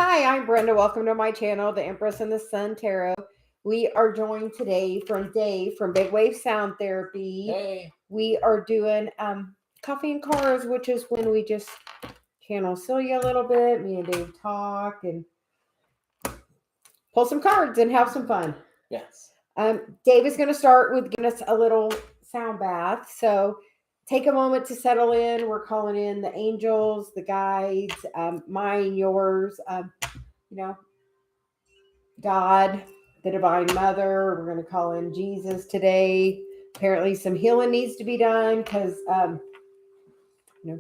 Hi, I'm Brenda. Welcome to my channel, the Empress and the Sun Tarot. We are joined today from Dave from Big Wave Sound Therapy. Hey. We are doing coffee and cards, which is when we just channel Celia a little bit. Me and Dave talk and pull some cards and have some fun. Yes. Dave is going to start with giving us a little sound bath. So take a moment to settle in. We're calling in the angels, the guides, mine, yours, God, the Divine Mother. We're going to call in Jesus today. Apparently some healing needs to be done because,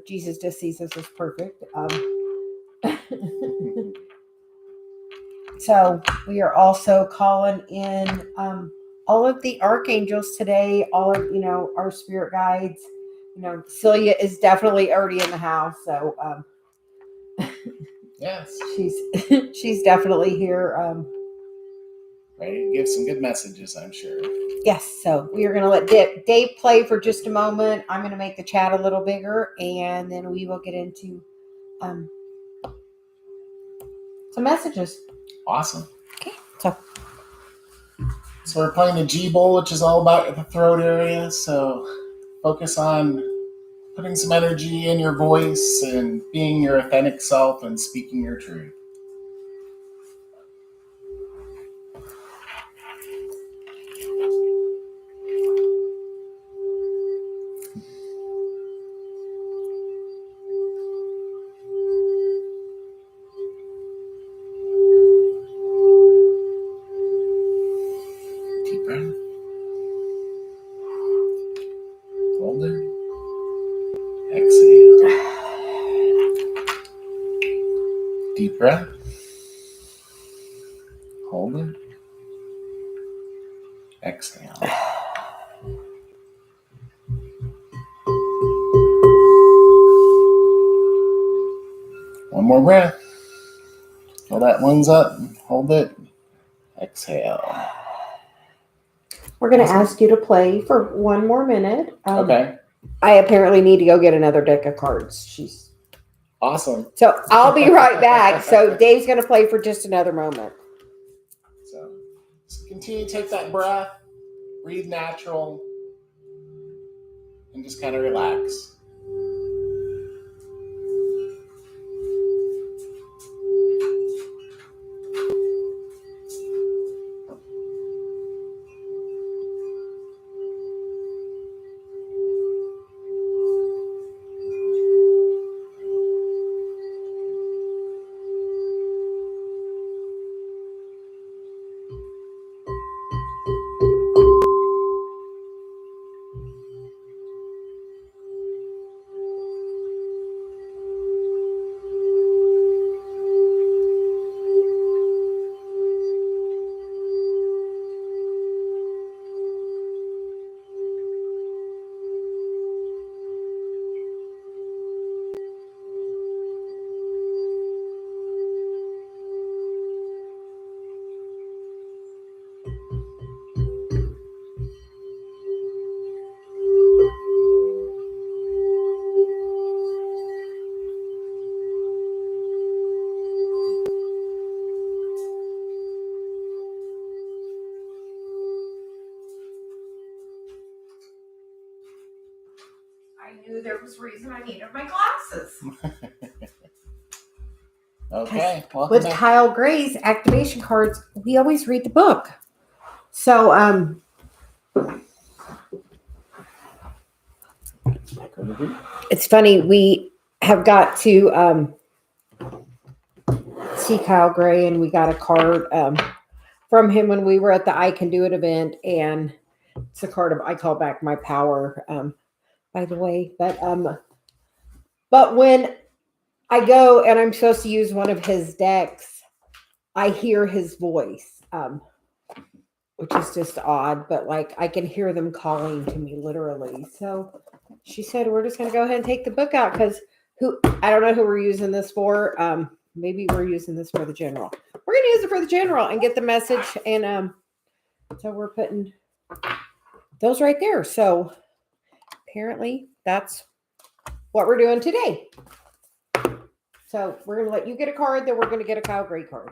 Jesus just sees us as perfect. So we are also calling in all of the archangels today, all of, our spirit guides. Celia is definitely already in the house. So yes, she's definitely here. Ready to give some good messages, I'm sure. Yes, so we are going to let Dave play for just a moment. I'm going to make the chat a little bigger, and then we will get into some messages. Awesome. Okay, so we're playing the G bowl, which is all about the throat area. So focus on putting some energy in your voice and being your authentic self and speaking your truth. Deep breath. Hold it. Exhale. Deep breath. Hold it. Exhale. One more breath. Fill that one's up. Hold it. Exhale. We're going to ask you to play for one more minute. Okay. I apparently need to go get another deck of cards. She's awesome. So I'll be right back. So Dave's going to play for just another moment. So just continue to take that breath, breathe natural, and just kind of relax. I knew there was a reason I needed my glasses. Okay. With back. Kyle Gray's activation cards, we always read the book. So, it's funny. We have got to see Kyle Gray, and we got a card from him when we were at the I Can Do It event, and it's a card of I Call Back My Power. By the way, but when I go and I'm supposed to use one of his decks, I hear his voice, which is just odd, but like I can hear them calling to me literally. So she said, we're just going to go ahead and take the book out because I don't know who we're using this for. Maybe we're using this for the general. We're going to use it for the general and get the message. And so we're putting those right there. So apparently that's what we're doing today. So we're going to let you get a card, then we're going to get a Kyle Gray card.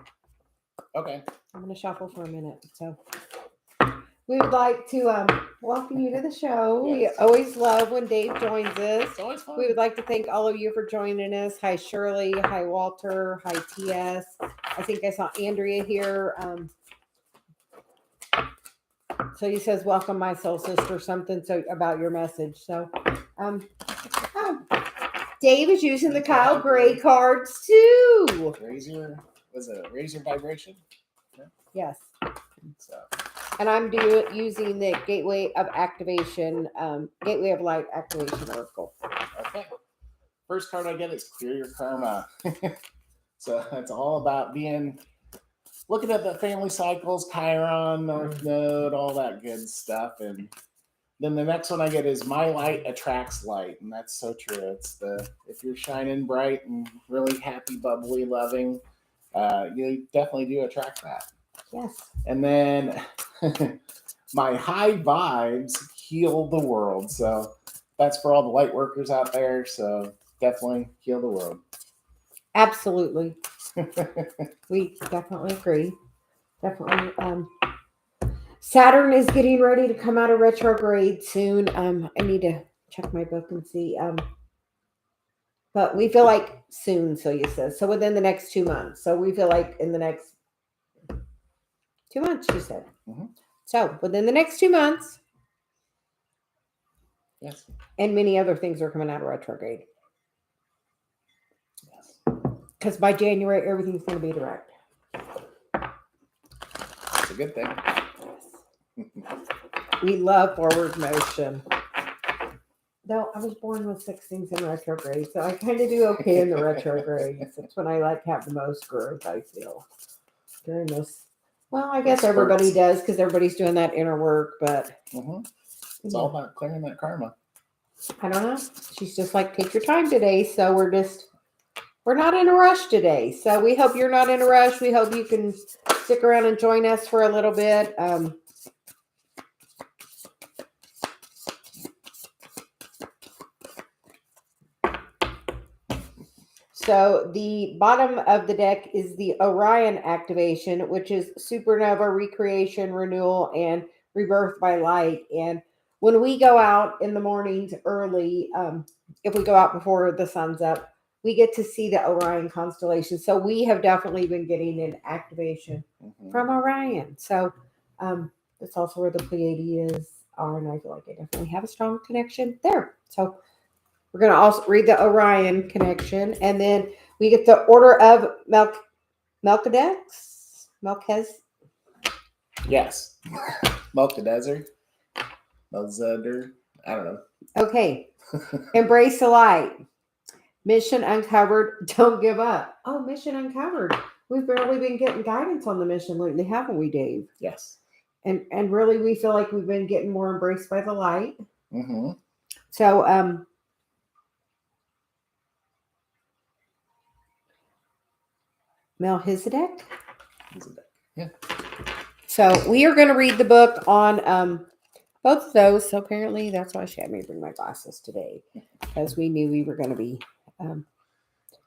Okay. I'm going to shuffle for a minute. So we would like to welcome you to the show. Yes. We always love when Dave joins us. It's always fun. We would like to thank all of you for joining us. Hi, Shirley. Hi, Walter. Hi, TS. I think I saw Andrea here. So he says, welcome my soul sister, something so about your message. So Dave is using the Kyle Gray cards too. Raise your vibration? Yes. So. And I'm using the Gateway of Activation, Gateway of Light Activation Oracle. Okay. First card I get is Clear Your Karma. So it's all about looking at the family cycles, Chiron, North Node, all that good stuff. And then the next one I get is My Light Attracts Light. And that's so true. It's if you're shining bright and really happy, bubbly, loving, you definitely do attract that. Yes. And then My High Vibes Heal the World. So that's for all the light workers out there. So definitely heal the world. Absolutely. We definitely agree. Definitely. Saturn is getting ready to come out of retrograde soon. I need to check my book and see. But we feel like soon, Celia says. So within the next 2 months. So we feel like in the next 2 months, she said. Mm-hmm. So within the next 2 months. Yes. And many other things are coming out of retrograde. Yes. Because by January, everything's going to be direct. It's a good thing. We love forward motion. Though I was born with 6 things in retrograde, so I kind of do okay in the retrogrades. That's when I have the most growth, I feel. During this. Well, I guess everybody does because everybody's doing that inner work, but. Mm-hmm. It's all about clearing that karma. I don't know. She's just like, take your time today. So we're not in a rush today. So we hope you're not in a rush. We hope you can stick around and join us for a little bit. So the bottom of the deck is the Orion activation, which is supernova, recreation, renewal, and rebirth by light. And when we go out in the mornings early, if we go out before the sun's up, we get to see the Orion constellation. So we have definitely been getting an activation from Orion. So that's also where the Pleiades are. And I feel like I definitely have a strong connection there. So we're going to also read the Orion connection. And then we get the Order of Melchizedek. Yes. Melchizedek. Melchizedek. I don't know. Okay. Embrace the light. Mission uncovered. Don't give up. Oh, mission uncovered. We've barely been getting guidance on the mission lately, haven't we, Dave? Yes. And really, we feel like we've been getting more embraced by the light. Mm-hmm. So, Melchizedek. Yeah. So we are going to read the book on both of those. So apparently that's why she had me bring my glasses today, because we knew we were going to be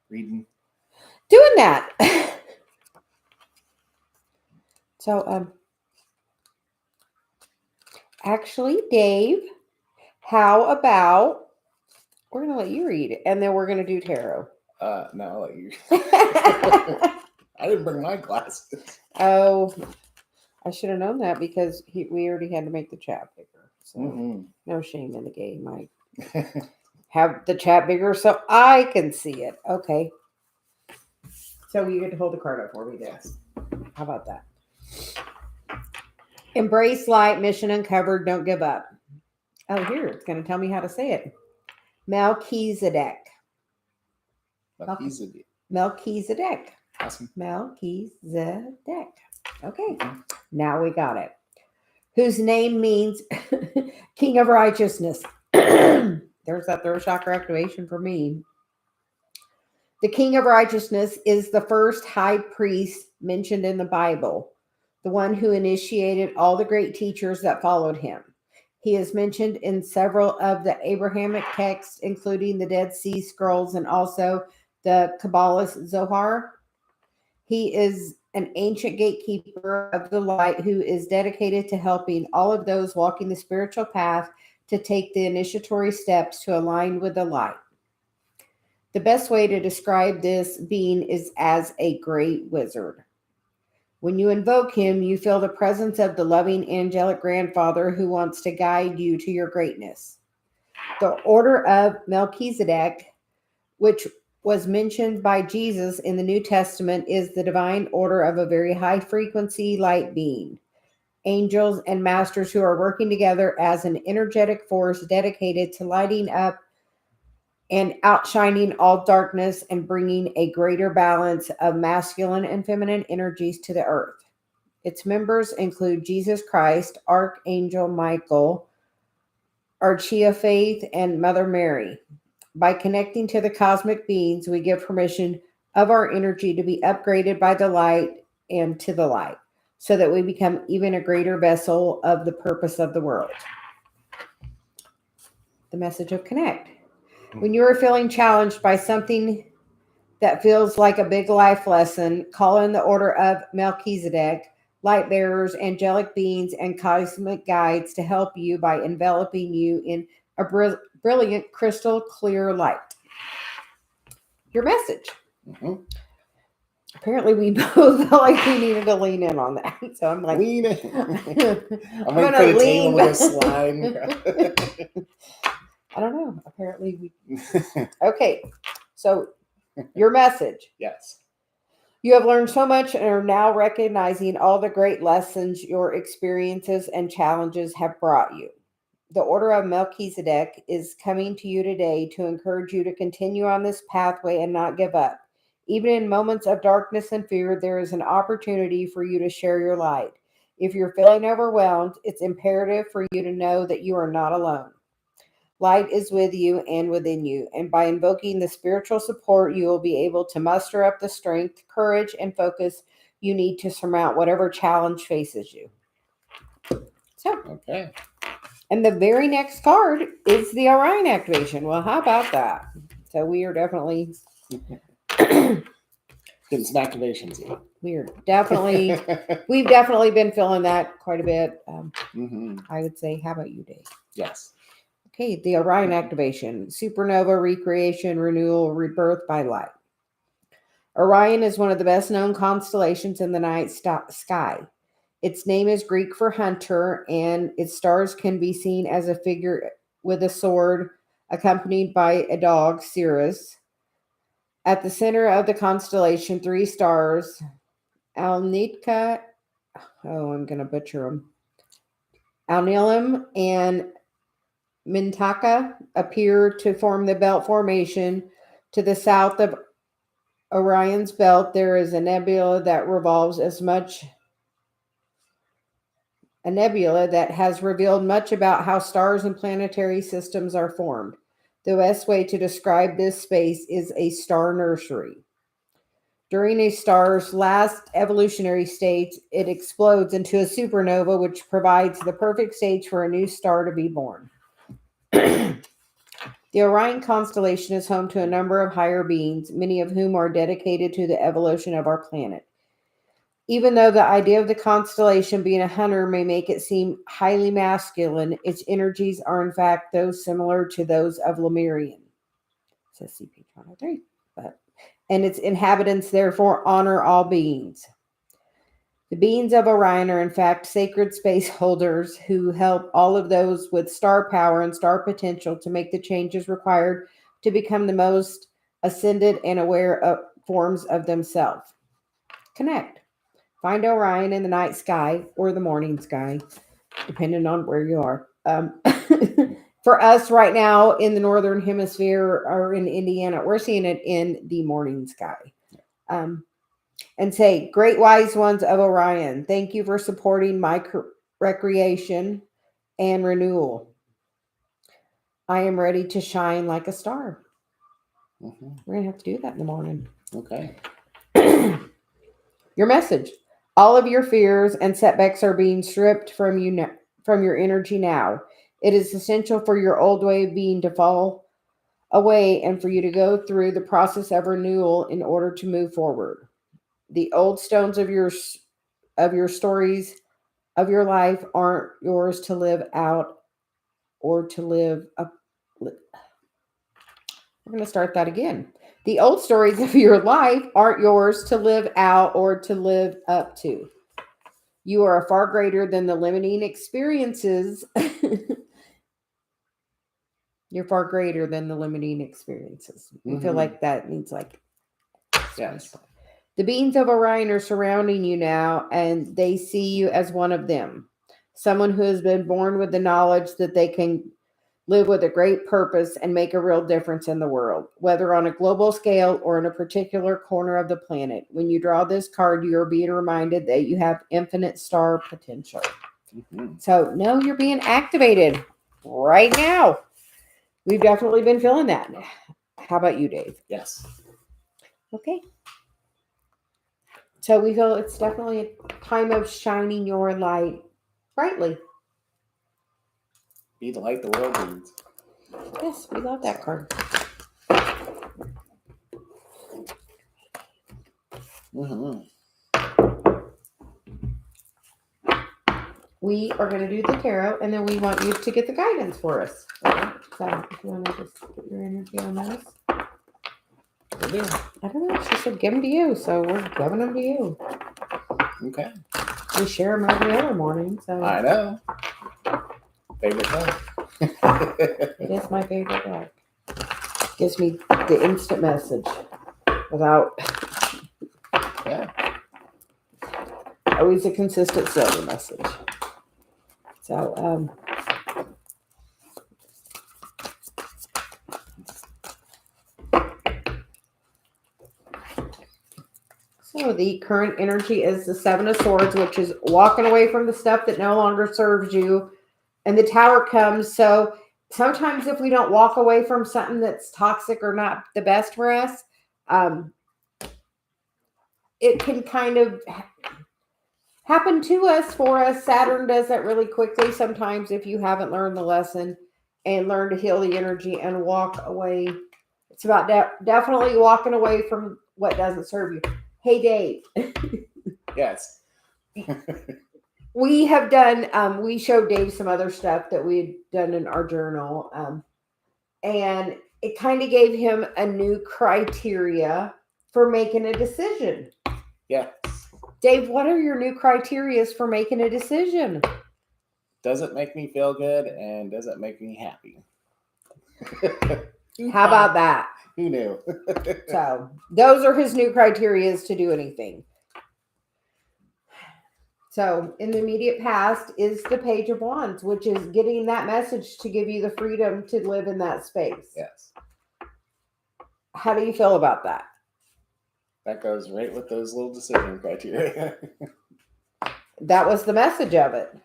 reading, doing that. So actually, Dave, how about we're going to let you read it, and then we're going to do tarot. No, I'll let you. I didn't bring my glasses. Oh, I should have known that because we already had to make the chat bigger. So no shame in the game. I have the chat bigger so I can see it. Okay. So you get to hold the card up for me there. Yes. How about that? Embrace light, mission uncovered, don't give up. Oh, here, it's going to tell me how to say it. Melchizedek. Melchizedek. Melchizedek. Awesome. Melchizedek. Okay, now we got it. Whose name means King of Righteousness. There's that throat chakra activation for me. The King of Righteousness is the first high priest mentioned in the Bible, the one who initiated all the great teachers that followed him. He is mentioned in several of the Abrahamic texts, including the Dead Sea Scrolls and also the Kabbalist Zohar. He is an ancient gatekeeper of the light who is dedicated to helping all of those walking the spiritual path to take the initiatory steps to align with the light. The best way to describe this being is as a great wizard. When you invoke him, you feel the presence of the loving angelic grandfather who wants to guide you to your greatness. The Order of Melchizedek, which was mentioned by Jesus in the New Testament, is the divine order of a very high frequency light being. Angels and masters who are working together as an energetic force dedicated to lighting up and outshining all darkness and bringing a greater balance of masculine and feminine energies to the earth. Its members include Jesus Christ, Archangel Michael, Archie of Faith, and Mother Mary. By connecting to the cosmic beings, we give permission of our energy to be upgraded by the light and to the light, so that we become even a greater vessel of the purpose of the world. The message of Connect. When you are feeling challenged by something that feels like a big life lesson, call in the Order of Melchizedek, light bearers, angelic beings, and cosmic guides to help you by enveloping you in a brilliant crystal clear light. Your message. Mhm. Apparently, we both felt like we needed to lean in on that. So I'm like, Lean in. I'm waiting gonna for the lean table to back. slide. I don't know. Apparently, we. Okay, so your message. Yes. You have learned so much and are now recognizing all the great lessons your experiences and challenges have brought you. The Order of Melchizedek is coming to you today to encourage you to continue on this pathway and not give up. Even in moments of darkness and fear, there is an opportunity for you to share your light. If you're feeling overwhelmed, it's imperative for you to know that you are not alone. Light is with you and within you, and by invoking the spiritual support, you will be able to muster up the strength, courage, and focus you need to surmount whatever challenge faces you. So, Okay. and the very next card is the Orion activation. Well, how about that? So we are definitely Getting some activations in. we've definitely been feeling that quite a bit. I would say, how about you, Dave? Yes. Okay, the Orion activation, supernova, recreation, renewal, rebirth by light. Orion is one of the best known constellations in the night sky. Its name is Greek for hunter, and its stars can be seen as a figure with a sword accompanied by a dog, Sirius. At the center of the constellation, three stars, Alnitka, I'm going to butcher them, Alnilam and Mintaka appear to form the belt formation. To the south of Orion's belt, there is a nebula that has revealed much about how stars and planetary systems are formed. The best way to describe this space is a star nursery. During a star's last evolutionary stage, it explodes into a supernova, which provides the perfect stage for a new star to be born. The Orion constellation is home to a number of higher beings, many of whom are dedicated to the evolution of our planet. Even though the idea of the constellation being a hunter may make it seem highly masculine, its energies are in fact those similar to those of Lemurian. Says CP 103. And its inhabitants therefore honor all beings. The beings of Orion are in fact sacred space holders who help all of those with star power and star potential to make the changes required to become the most ascended and aware of forms of themselves. Connect. Find Orion in the night sky or the morning sky, depending on where you are. For us right now in the northern hemisphere or in Indiana, we're seeing it in the morning sky. And say, great wise ones of Orion, thank you for supporting my recreation and renewal. I am ready to shine like a star. We're going to have to do that in the morning. Okay. Your message. All of your fears and setbacks are being stripped from your energy now. It is essential for your old way of being to fall away and for you to go through the process of renewal in order to move forward. The old stones of your stories of your life aren't yours to live out or to live up. I'm going to start that again. The old stories of your life aren't yours to live out or to live up to. You are far greater than the limiting experiences. You're far greater than the limiting experiences. You feel like that means like, Yes. The beings of Orion are surrounding you now, and they see you as one of them. Someone who has been born with the knowledge that they can live with a great purpose and make a real difference in the world, whether on a global scale or in a particular corner of the planet. When you draw this card, you're being reminded that you have infinite star potential. So, no, you're being activated right now. We've definitely been feeling that. How about you, Dave? Yes. Okay. So we feel it's definitely a time of shining your light brightly. Be the light the world needs. Yes, we love that card. We are going to do the tarot, and then we want you to get the guidance for us. Okay? So if you want to just put your energy on those. I don't know. She said give them to you, so we're giving them to you. Okay. We share them every other morning. So I know. Favorite thing. It is my favorite deck. Gives me the instant message without. Yeah. Always a consistent Celia message. So, So the current energy is the Seven of Swords, which is walking away from the stuff that no longer serves you. And the Tower comes. So sometimes if we don't walk away from something that's toxic or not the best for us, it can kind of happen to us for us. Saturn does that really quickly sometimes if you haven't learned the lesson and learn to heal the energy and walk away. It's about definitely walking away from what doesn't serve you. Hey, Dave. Yes. We have done, we showed Dave some other stuff that we had done in our journal. And it kind of gave him a new criteria for making a decision. Yes. Dave, what are your new criterias for making a decision? Does it make me feel good, and does it make me happy? How about that? Who knew? So those are his new criterias to do anything. So in the immediate past is the Page of Wands, which is getting that message to give you the freedom to live in that space. Yes. How do you feel about that? That goes right with those little decision criteria. That was the message of it.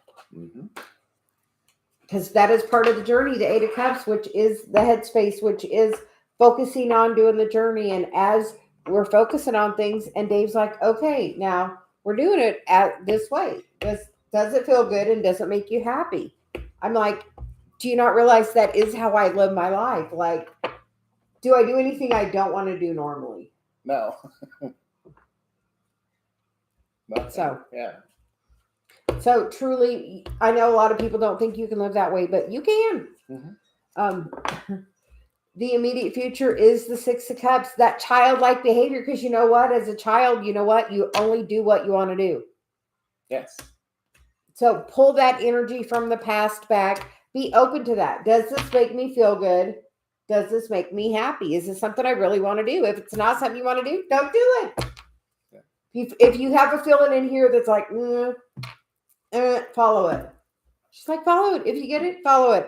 Because that is part of the journey, the Eight of Cups, which is the headspace, which is focusing on doing the journey. And as we're focusing on things, and Dave's like, okay, now we're doing it this way. Does it feel good and does it make you happy? I'm like, do you not realize that is how I live my life? Like, do I do anything I don't want to do normally? No. So, yeah. So truly, I know a lot of people don't think you can live that way, but you can. The immediate future is the Six of Cups, that childlike behavior. Because you know what? As a child, you know what? You only do what you want to do. Yes. So pull that energy from the past back. Be open to that. Does this make me feel good? Does this make me happy? Is this something I really want to do? If it's not something you want to do, don't do it. Yeah. If you have a feeling in here that's like, follow it. She's like, follow it. If you get it, follow it.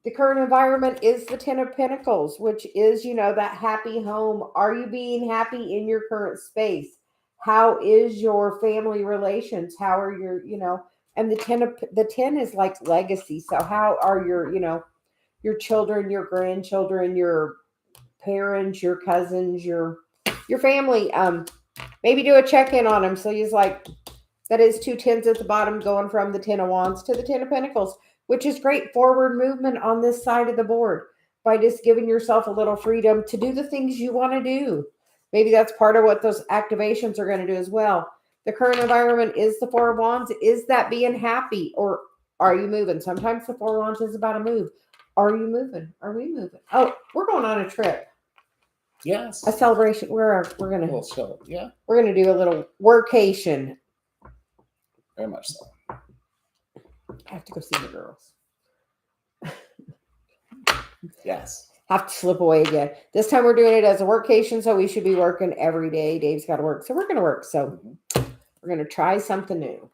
The current environment is the Ten of Pentacles, which is, that happy home. Are you being happy in your current space? How is your family relations? How are your, and the 10 is like legacy. So how are your children, your grandchildren, your parents, your cousins, your family? Maybe do a check-in on them. So he's like, that is 2 10s at the bottom, going from the Ten of Wands to the Ten of Pentacles. which is great forward movement on this side of the board by just giving yourself a little freedom to do the things you want to do. Maybe that's part of what those activations are going to do as well. The current environment is the Four of Wands. Is that being happy, or are you moving? Sometimes the Four of Wands is about a move. Are you moving? Are we moving? Oh, we're going on a trip. Yes. A celebration. We're gonna Yeah. We're gonna do a little workation. Very much so. I have to go see the girls. Yes. Have to slip away again. This time we're doing it as a workation, so we should be working every day. Dave's got to work, so we're going to work. So we're going to try something new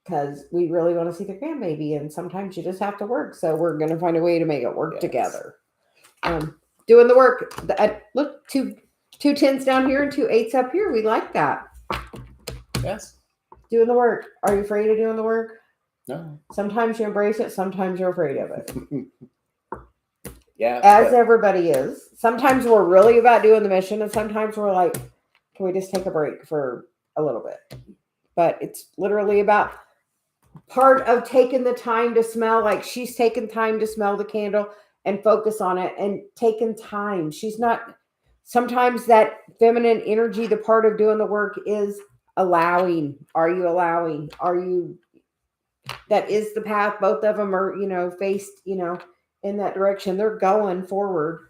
because we really want to see the grandbaby, and sometimes you just have to work. So we're going to find a way to make it work together. Doing the work. Look, two 10s down here and 2 8s up here. We like that. Yes. Doing the work. Are you afraid of doing the work? No. Sometimes you embrace it. Sometimes you're afraid of it. Yeah. As everybody is. Sometimes we're really about doing the mission, and sometimes we're like, can we just take a break for a little bit? But it's literally about part of taking the time to smell, like she's taken time to smell the candle and focus on it and taking time. She's not, sometimes that feminine energy, the part of doing the work is allowing. Are you allowing? Are you, that is the path. Both of them are, faced, in that direction. They're going forward.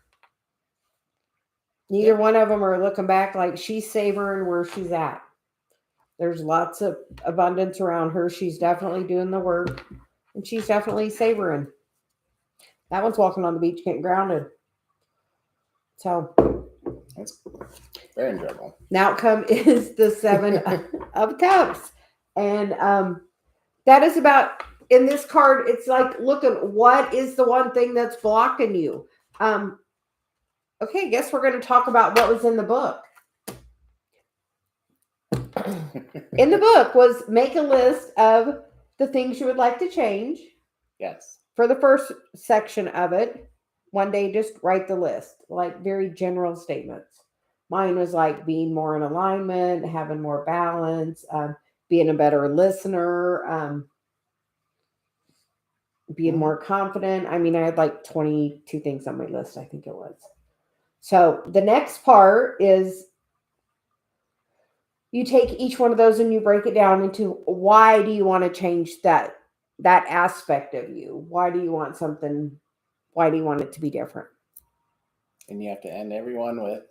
Neither one of them are looking back, like she's savoring where she's at. There's lots of abundance around her. She's definitely doing the work, and she's definitely savoring. That one's walking on the beach getting grounded. So that's very enjoyable. Now outcome is the 7 of Cups. And that is about, in this card, it's like, look at what is the one thing that's blocking you. Okay, I guess we're going to talk about what was in the book. In the book was make a list of the things you would like to change. Yes. For the first section of it, one day just write the list, like very general statements. Mine was like being more in alignment, having more balance, being a better listener, being more confident. I mean, I had like 22 things on my list, I think it was. So the next part is you take each one of those and you break it down into why do you want to change that aspect of you? Why do you want something? Why do you want it to be different? And you have to end everyone with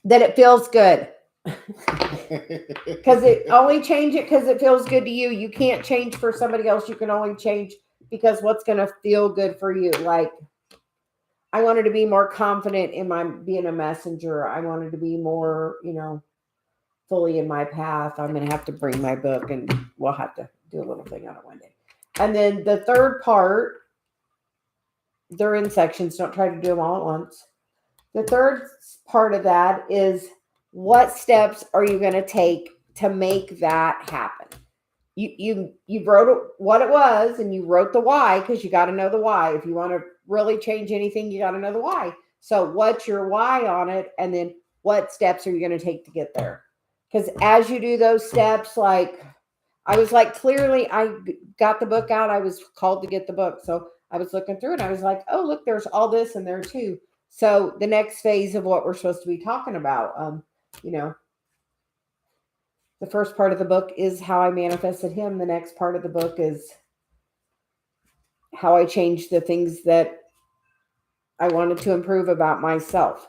that it feels good. Because it only change it because it feels good to you. You can't change for somebody else. You can only change because what's going to feel good for you. Like, I wanted to be more confident in my being a messenger. I wanted to be more, fully in my path. I'm going to have to bring my book, and we'll have to do a little thing on it one day. And then the third part, they're in sections. Don't try to do them all at once. The third part of that is, what steps are you going to take to make that happen? You wrote what it was, and you wrote the why, because you got to know the why. If you want to really change anything, you got to know the why. So what's your why on it? And then what steps are you going to take to get there? Because as you do those steps, like I was like, clearly I got the book out. I was called to get the book. So I was looking through it. I was like, oh, look, there's all this in there too. So the next phase of what we're supposed to be talking about, the first part of the book is how I manifested him. The next part of the book is how I changed the things that I wanted to improve about myself.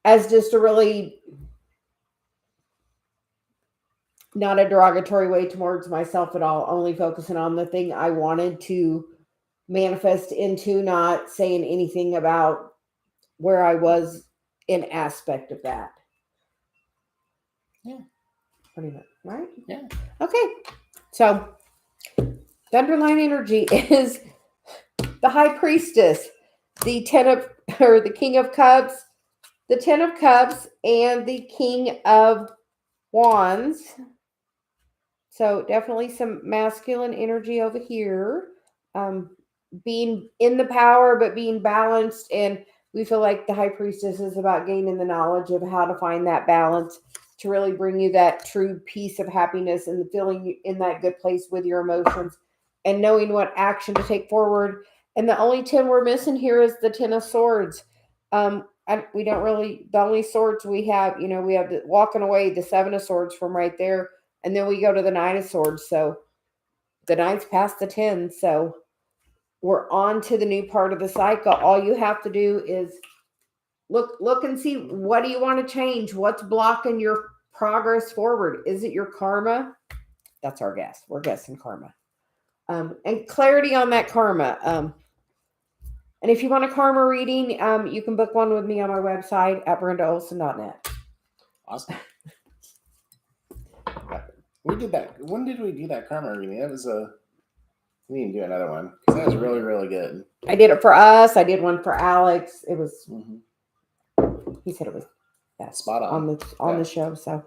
As just a really not a derogatory way towards myself at all, only focusing on the thing I wanted to manifest into, not saying anything about where I was in aspect of that. Yeah. Pretty much, right? Yeah. Okay. So the underlying energy is the High Priestess, the King of Cups, the 10 of Cups, and the King of Wands. So definitely some masculine energy over here. Being in the power, but being balanced. And we feel like the High Priestess is about gaining the knowledge of how to find that balance to really bring you that true peace of happiness and the feeling in that good place with your emotions. and knowing what action to take forward. And the only 10 we're missing here is the 10 of swords. We don't really, the only swords we have, we have the walking away, the 7 of swords from right there. And then we go to the 9 of swords. So the 9's past the 10. So we're on to the new part of the cycle. All you have to do is look and see, what do you want to change? What's blocking your progress forward? Is it your karma? That's our guess. We're guessing karma. And clarity on that karma. And if you want a karma reading, you can book one with me on my website at BrendaOlson.net. Awesome. We did that. When did we do that karma reading? That was we need to do another one because that was really, really good. I did it for us. I did one for Alex. It was. He said it was spot on the show. So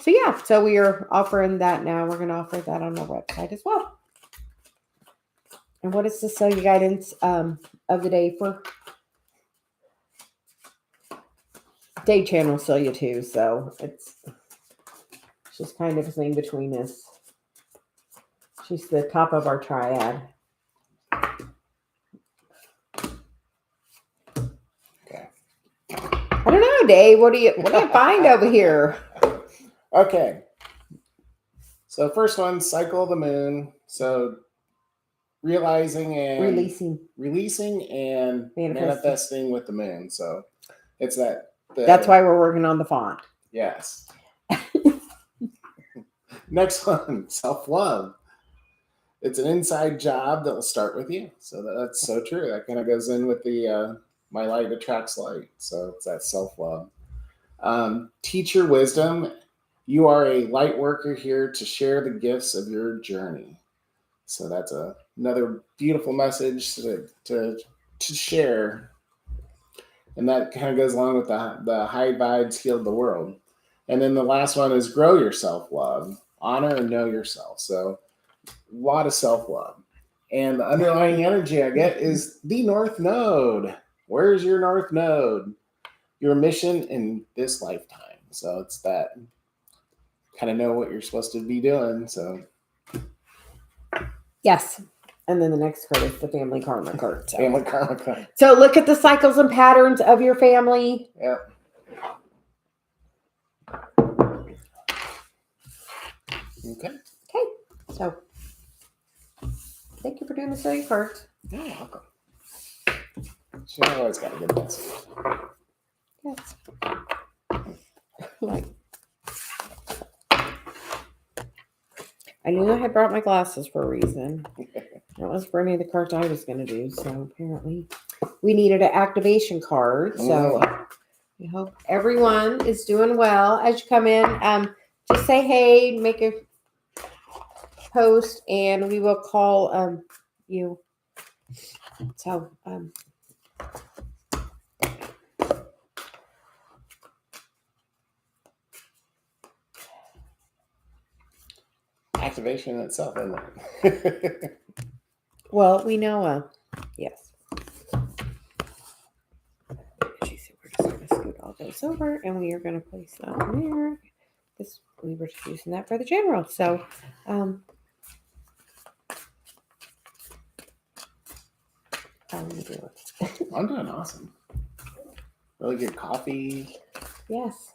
yeah. So we are offering that now. We're going to offer that on our website as well. And what is the Celia guidance of the day for day channel Celia too? So it's just kind of a thing between us. She's the top of our triad. Okay. I don't know, Dave. What do you find over here? Okay. So first one, cycle of the moon. So realizing and releasing and manifesting with the moon. So it's that. That's why we're working on the font. Yes. Next one, self-love. It's an inside job that will start with you. So that's so true. That kind of goes in with the my light attracts light. So it's that self-love. Teach your wisdom. You are a light worker here to share the gifts of your journey. So that's another beautiful message to share. And that kind of goes along with the high vibes heal the world. And then the last one is grow your self-love. Honor and know yourself. So a lot of self-love. And the underlying energy I get is the North Node. Where's your North Node? Your mission in this lifetime. So it's that kind of know what you're supposed to be doing. So yes. And then the next card is the family karma card. So. Family karma card. So look at the cycles and patterns of your family. Yep. Okay. So thank you for doing the Celia cards. You're welcome. She always got a good message. Yes. Like, I knew I had brought my glasses for a reason. That was for any of the cards I was going to do. So apparently we needed an activation card. So we hope everyone is doing well as you come in. Just say hey, make a post, and we will call you. So activation itself, isn't it? Well, we know. Yes. She said we're just going to scoot all those over, and we are going to place that in there. This we were just using that for the general. So, how are you doing? I'm doing awesome. Really good coffee. Yes.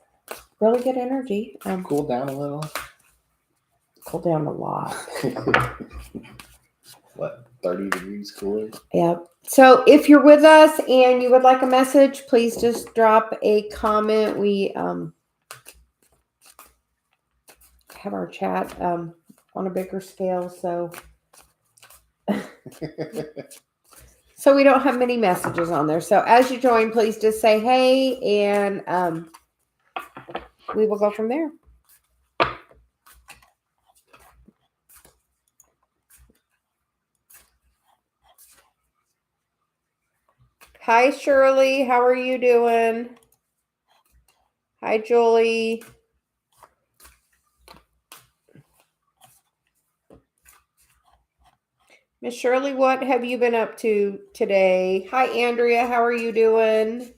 Really good energy. Cooled down a little. Cooled down a lot. What, 30 degrees cooler? Yeah. So if you're with us and you would like a message, please just drop a comment. We have our chat on a bigger scale, so so we don't have many messages on there. So as you join, please just say hey, and we will go from there. Hi, Shirley. How are you doing? Hi, Julie. Miss Shirley, what have you been up to today? Hi, Andrea. How are you doing?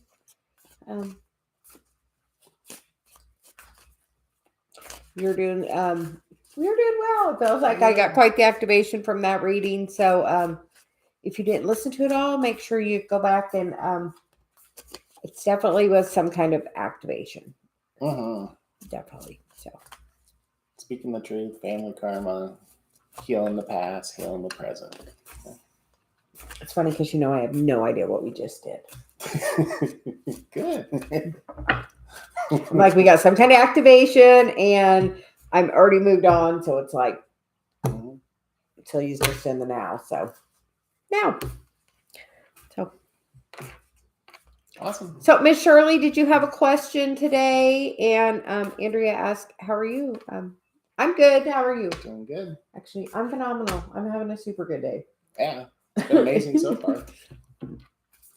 You're doing We're doing well. It feels like I got quite the activation from that reading. So if you didn't listen to it all, make sure you go back and it definitely was some kind of activation. Definitely. So speaking the truth, family karma, healing the past, healing the present. It's funny because I have no idea what we just did. Good. Like we got some kind of activation and I'm already moved on. So it's like Celia's just in the now. So now. So awesome. So Miss Shirley, did you have a question today? And Andrea asked, how are you? I'm good. How are you? Doing good. Actually, I'm phenomenal. I'm having a super good day. Yeah. It's been amazing so far.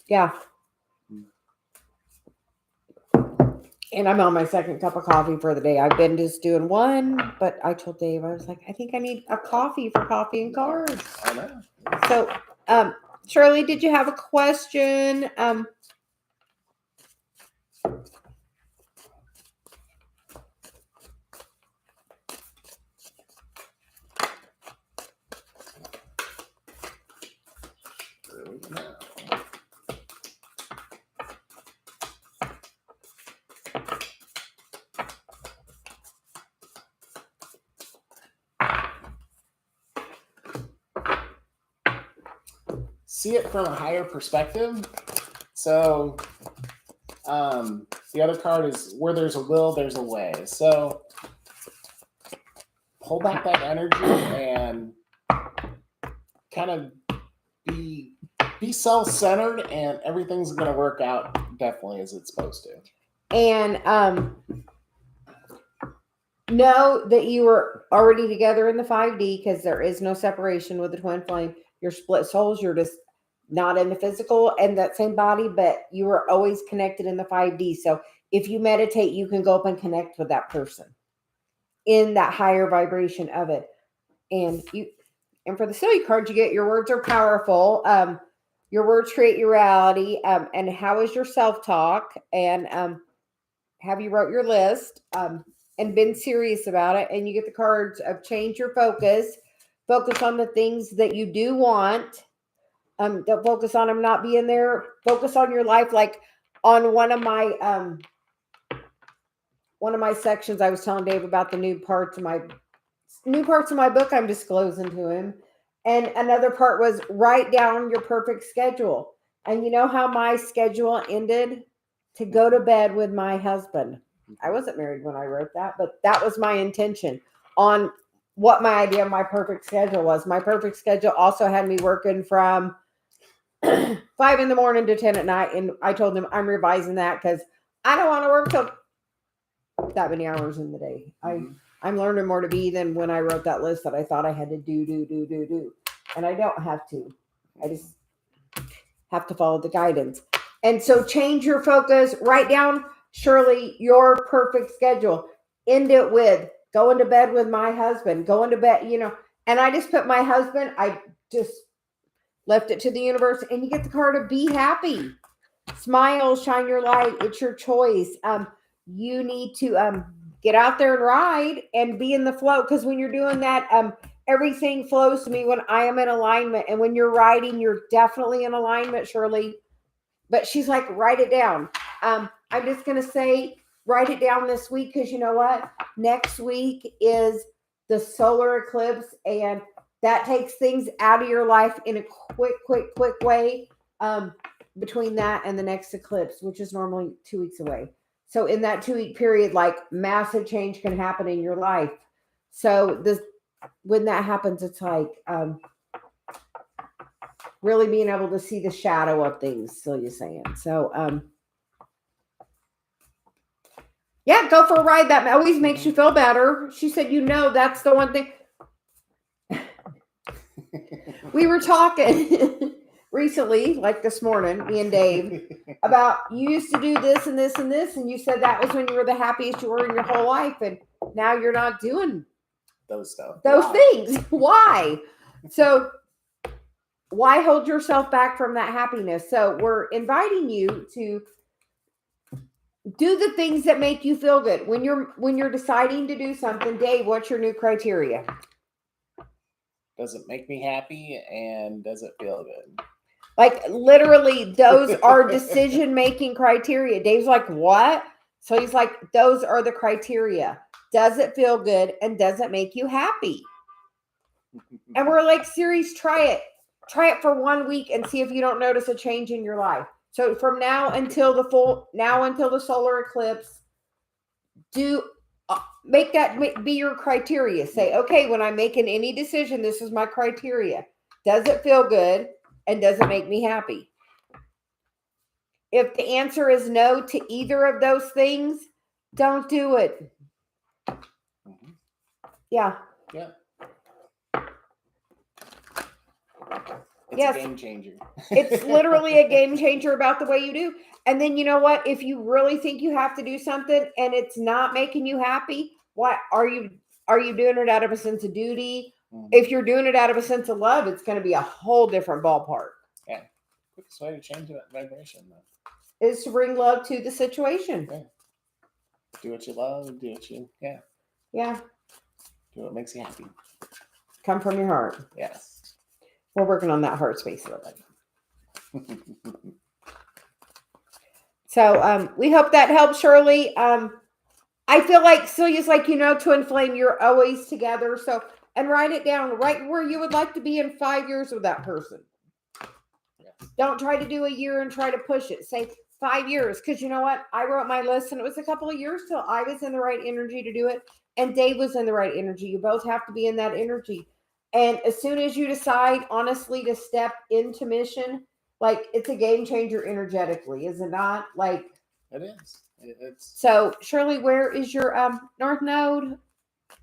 Yeah. And I'm on my second cup of coffee for the day. I've been just doing one, but I told Dave, I was like, I think I need a coffee for coffee and cards. I know. So, Shirley, did you have a question? See it from a higher perspective. So the other card is where there's a will, there's a way. So pull back that energy and kind of be self-centered, and everything's going to work out definitely as it's supposed to. And know that you were already together in the 5D because there is no separation with the twin flame. You're split souls. You're just not in the physical and that same body, but you are always connected in the 5D. So if you meditate, you can go up and connect with that person in that higher vibration of it. And for the Celia card, you get your words are powerful. Your words create your reality. And how is your self-talk? And have you wrote your list and been serious about it? And you get the cards of change your focus. Focus on the things that you do want. Don't focus on them not being there. Focus on your life. Like on one of my sections, I was telling Dave about the new parts of my book I'm disclosing to him. And another part was write down your perfect schedule. And you know how my schedule ended? To go to bed with my husband. I wasn't married when I wrote that, but that was my intention on what my idea of my perfect schedule was. My perfect schedule also had me working from 5 a.m. to 10 at night. And I told him I'm revising that because I don't want to work till that many hours in the day. I'm learning more to be than when I wrote that list that I thought I had to do. And I don't have to. I just have to follow the guidance. And so change your focus. Write down, Shirley, your perfect schedule. End it with going to bed with my husband. Going to bed, And I just put my husband, I just left it to the universe. And you get the card of be happy. Smile, shine your light. It's your choice. You need to get out there and ride and be in the flow. Because when you're doing that, everything flows to me when I am in alignment. And when you're riding, you're definitely in alignment, Shirley. But she's like, write it down. I'm just going to say, write it down this week. Because you know what? Next week is the solar eclipse. And that takes things out of your life in a quick way. Between that and the next eclipse, which is normally 2 weeks away. So in that 2-week period, like massive change can happen in your life. So when that happens, it's like really being able to see the shadow of things, Celia's saying. So yeah, go for a ride. That always makes you feel better. She said, that's the one thing. We were talking recently, like this morning, me and Dave, about you used to do this and this and this, and you said that was when you were the happiest you were in your whole life, and now you're not doing those things. Why? So why hold yourself back from that happiness? So we're inviting you to Do the things that make you feel good. When you're deciding to do something, Dave, what's your new criteria? Does it make me happy and does it feel good? Like literally, those are decision-making criteria. Dave's like, what? So he's like, those are the criteria. Does it feel good and does it make you happy? And we're like, Series, try it. Try it for 1 week and see if you don't notice a change in your life. So from now until the solar eclipse, make that be your criteria. Say, okay, when I'm making any decision, this is my criteria. Does it feel good and does it make me happy? If the answer is no to either of those things, don't do it. Yeah. Yeah. It's Yes. a game changer. It's literally a game changer about the way you do. And then you know what? If you really think you have to do something and it's not making you happy, why are you doing it out of a sense of duty? Mm-hmm. If you're doing it out of a sense of love, it's going to be a whole different ballpark. Yeah. Quickest way to change that vibration though is to bring love to the situation. Yeah. Do what you love, do what you Yeah. Do what makes you happy. Come from your heart. Yes. We're working on that heart space a little bit. So we hope that helps, Shirley. I feel like Celia's like, twin flame, you're always together. So, and write it down right where you would like to be in 5 years with that person. Yeah. Don't try to do a year and try to push it. Say 5 years. Because you know what? I wrote my list and it was a couple of years till I was in the right energy to do it. And Dave was in the right energy. You both have to be in that energy. And as soon as you decide, honestly, to step into mission, like it's a game changer energetically, is it not? Like it is. It's so. Shirley, where is your North Node?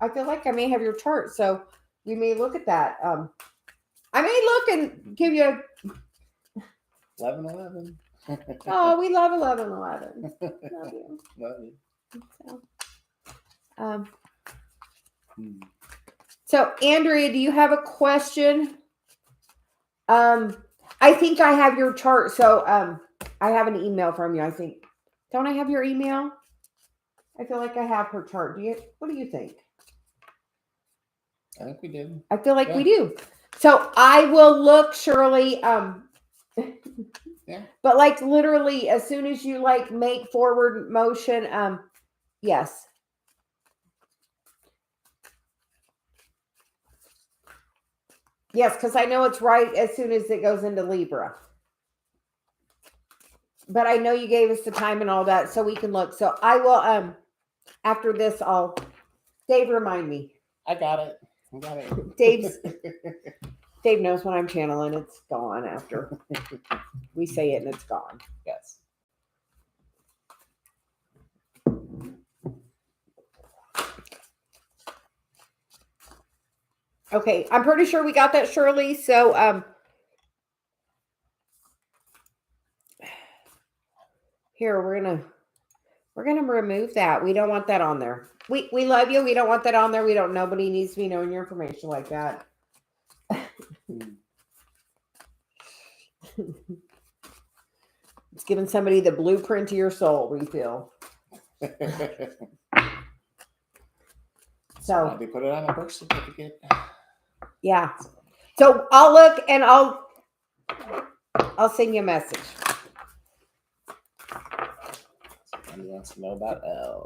I feel like I may have your chart, so you may look at that. I may look and give you 11. Oh, we love 11. Love you. Love you. So, So, Andrea, do you have a question? I think I have your chart. So, I have an email from you, I think. Don't I have your email? I feel like I have her chart. What do you think? I think we did. I feel like we do. So, I will look, Shirley. Yeah. But like literally, as soon as you like make forward motion, yes. Yes, because I know it's right as soon as it goes into Libra. But I know you gave us the time and all that, so we can look. So I will, after this, Dave, remind me. I got it. Dave knows when I'm channeling. It's gone after we say it and it's gone. Yes. Okay, I'm pretty sure we got that, Shirley. So, here we're gonna remove that. We don't want that on there. We love you. We don't want that on there. Nobody needs to be knowing your information like that. It's giving somebody the blueprint to your soul, we feel. So they put it on a birth certificate. Yeah. So I'll look and I'll send you a message. Somebody wants to know about L.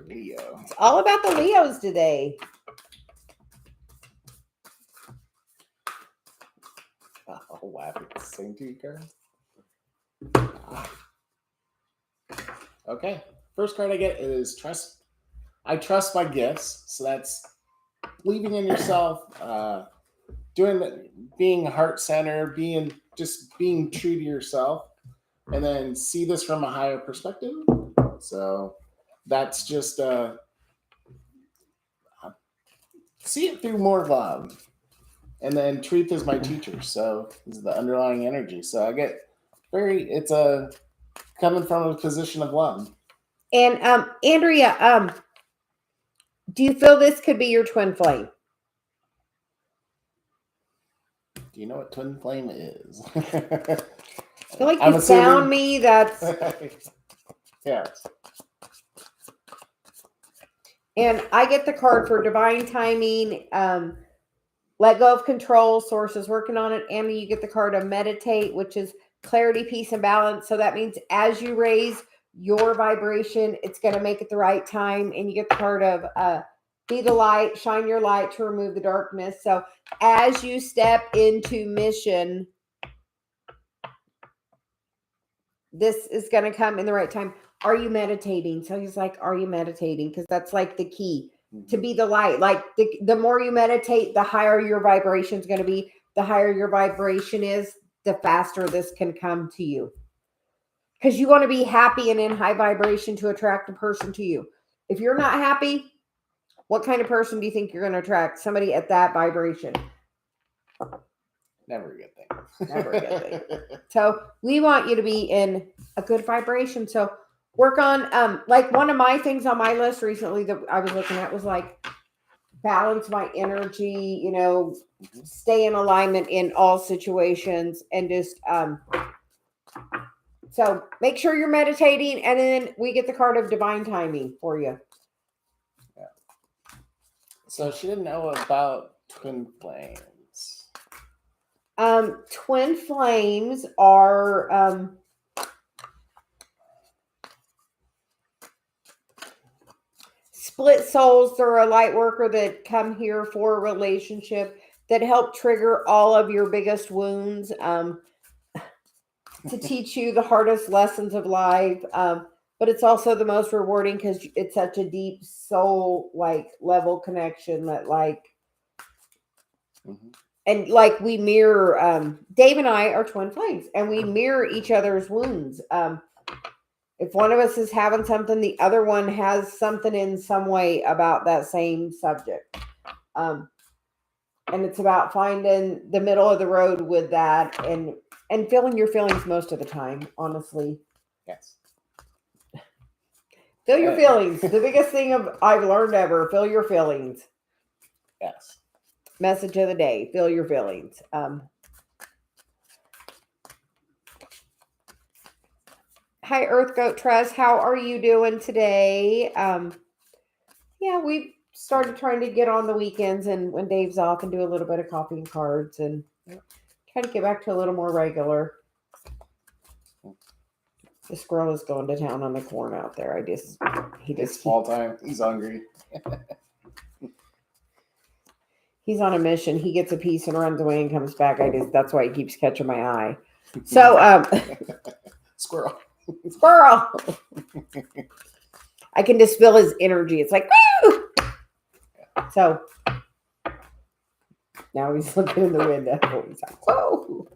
Leo. It's all about the Leos today. Oh, wow. It's the same two cards. Okay. First card I get is trust. I trust my gifts. So that's believing in yourself, being heart-centered, being true to yourself, and then see this from a higher perspective. So that's just see it through more love. And then truth is my teacher. So this is the underlying energy. So I get it's coming from a position of love. And Andrea, do you feel this could be your twin flame? Do you know what twin flame is? I feel like I'm you assuming- found me. That's Yes. and I get the card for divine timing. Let go of control. Source is working on it. And you get the card of meditate, which is clarity, peace, and balance. So that means as you raise your vibration, it's going to make it the right time. And you get the card of be the light, shine your light to remove the darkness. So as you step into mission, this is going to come in the right time. Are you meditating? So he's like, are you meditating? Because that's like the key to be the light. Like the more you meditate, the higher your vibration is going to be. The higher your vibration is, the faster this can come to you. Because you want to be happy and in high vibration to attract a person to you. If you're not happy, what kind of person do you think you're going to attract? Somebody at that vibration. Never a good thing. Never a good thing. So we want you to be in a good vibration. So work on, like one of my things on my list recently that I was looking at was like balance my energy, you know, stay in alignment in all situations and just, so make sure you're meditating, and then we get the card of divine timing for you. Yeah. So she didn't know about twin flames. Twin flames are, split souls. They're a light worker that come here for a relationship that help trigger all of your biggest wounds, to teach you the hardest lessons of life. But it's also the most rewarding because it's such a deep soul like level connection that like, and like we mirror, Dave and I are twin flames and we mirror each other's wounds. If one of us is having something, the other one has something in some way about that same subject. And it's about finding the middle of the road with that and feeling your feelings most of the time, honestly. Yes. Feel your feelings. The biggest thing I've learned ever, feel your feelings. Yes. Message of the day, feel your feelings. Hi, Earth Goat Trust. How are you doing today? Yeah, we've started trying to get on the weekends and when Dave's off and do a little bit of coffee and cards and try to get back to a little more regular. The squirrel is going to town on the corn out there. It's fall time. He's hungry. He's on a mission. He gets a piece and runs away and comes back. That's why he keeps catching my eye. So, Squirrel. Squirrel. I can just feel his energy. It's like, woo! So now he's looking in the window. He's like, whoa.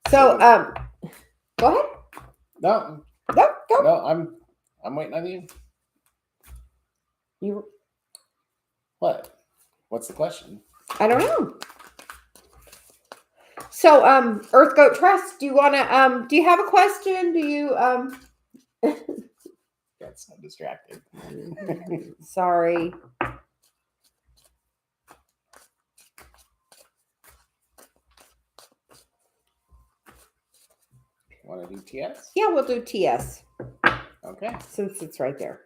So, go ahead. No, Go. No, I'm waiting on you. You. What? What's the question? I don't know. So, Earth Goat Trust, do you want to, do you have a question? Do you, Got so distracted. Sorry. Want to do TS? Yeah, we'll do TS. Okay. Since it's right there.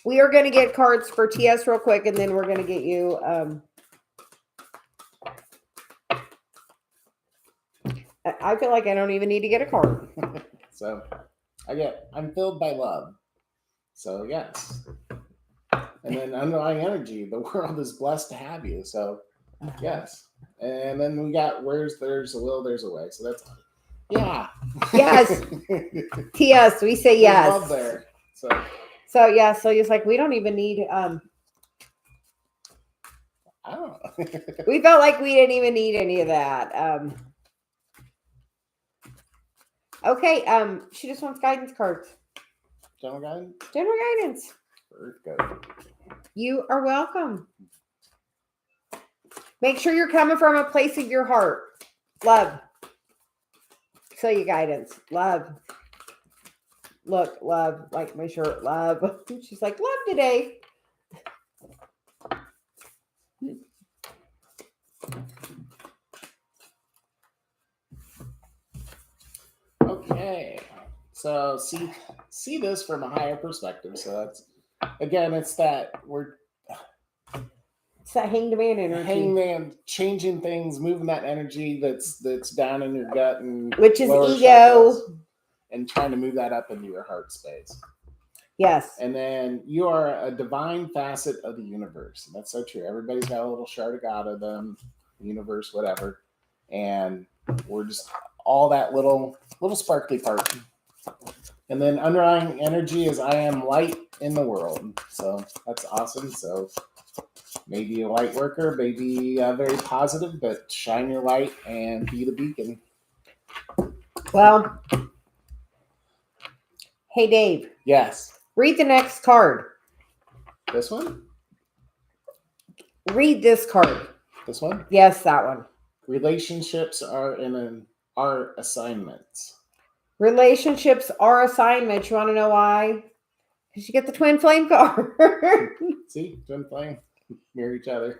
We are going to get cards for TS real quick, and then we're going to get you, I feel like I don't even need to get a card. So I'm filled by love. So yes. And then underlying energy, the world is blessed to have you. So yes. And then we got where's there's a will, there's a way. So that's yeah. Yes. TS, we say yes. Love there. So yeah, so it's like we don't even need I don't know. we felt like we didn't even need any of that. Okay, she just wants guidance cards. General guidance? General guidance. Go. You are welcome. Make sure you're coming from a place of your heart. Love. CeliaGuidance. Love. Look, love, like my shirt, love. She's like, love today. Okay. So see this from a higher perspective. So that's again, it's that hanged man energy. Hangman changing things, moving that energy that's down in your gut and which is lower ego, chakras, and trying to move that up into your heart space. Yes. And then you are a divine facet of the universe. And that's so true. Everybody's got a little shard of God of them, the universe, whatever. And we're just all that little sparkly part. And then underlying energy is I am light in the world. So that's awesome. So maybe a light worker, maybe very positive, but shine your light and be the beacon. Well, hey, Dave. Yes. Read the next card. This one? Read this card. This one? Yes, that one. Relationships are are assignments. Relationships are assignments. You want to know why? Because you get the twin flame card. See, twin flame. Mirror each other.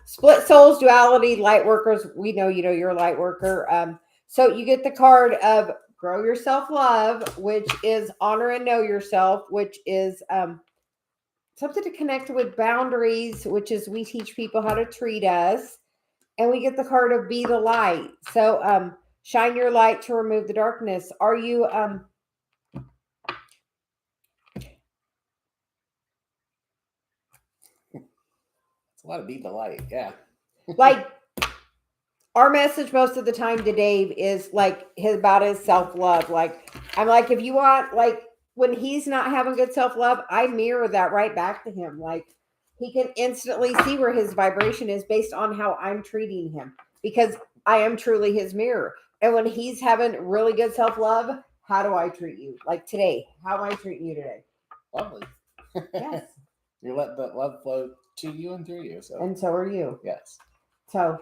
Split souls, duality, light workers. We know you're a light worker. So you get the card of grow your self-love, which is honor and know yourself, which is something to connect with boundaries, which is we teach people how to treat us. And we get the card of be the light. So shine your light to remove the darkness. Are you it's a lot of be the light, yeah. like our message most of the time to Dave is like about his self-love. Like I'm like, if you want, like when he's not having good self-love, I mirror that right back to him. Like he can instantly see where his vibration is based on how I'm treating him, because I am truly his mirror. And when he's having really good self-love, how do I treat you? Like today, how am I treating you today? Lovely. Yes. You let that love flow to you and through you. So. And so are you. Yes. So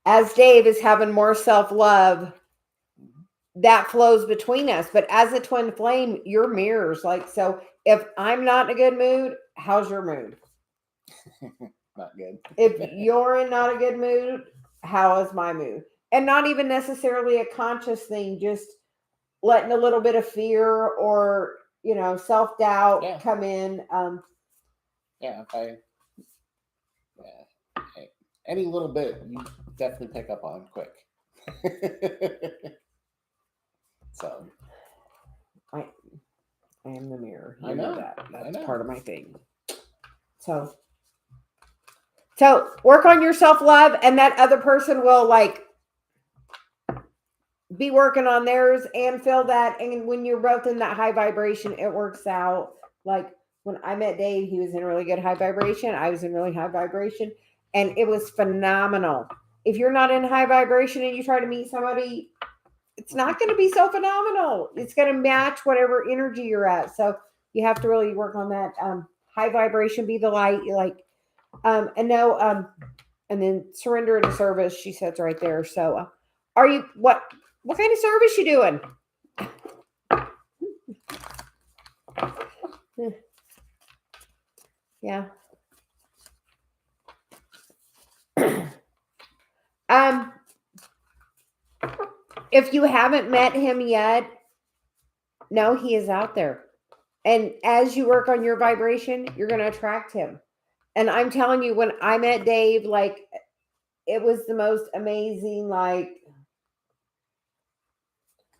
as Dave is having more self-love, that flows between us. But as a twin flame, you're mirrors. Like, so if I'm not in a good mood, how's your mood? Not good. If you're in not a good mood, how is my mood? And not even necessarily a conscious thing, just letting a little bit of fear or, self-doubt come in. Any little bit, you definitely pick up on quick. So I am the mirror. I know that. That's I know. part of my thing. So work on your self-love, and that other person will like be working on theirs and feel that. And when you're both in that high vibration, it works out. Like when I met Dave, he was in really good high vibration. I was in really high vibration, and it was phenomenal. If you're not in high vibration and you try to meet somebody, it's not going to be so phenomenal. It's going to match whatever energy you're at. So you have to really work on that high vibration, be the light. And know, and then surrender into service. She says right there. So, are you what kind of service you doing? Yeah. If you haven't met him yet, no, he is out there. And as you work on your vibration, you're going to attract him. And I'm telling you, when I met Dave, like it was the most amazing, like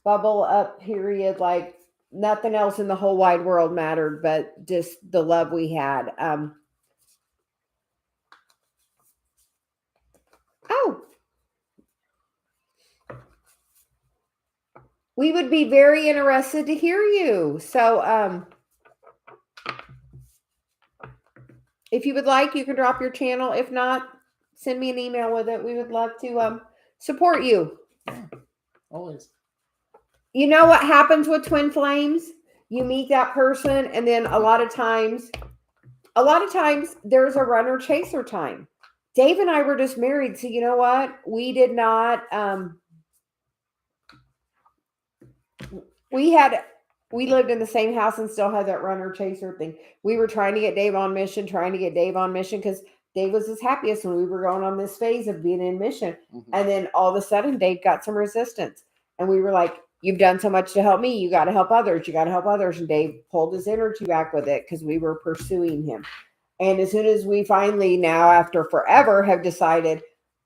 bubble up period. Like nothing else in the whole wide world mattered, but just the love we had. We would be very interested to hear you. So, if you would like, you can drop your channel. If not, send me an email with it. We would love to support you. Yeah, always. You know what happens with twin flames? You meet that person, and then a lot of times there's a runner chaser time. Dave and I were just married, so you know what? We did not. We lived in the same house and still had that runner chaser thing. We were trying to get Dave on mission because Dave was his happiest when we were going on this phase of being in mission. Mhm. And then all of a sudden, Dave got some resistance. And we were like, you've done so much to help me. You got to help others. You got to help others. And Dave pulled his energy back with it because we were pursuing him. And as soon as we finally now, after forever, have decided,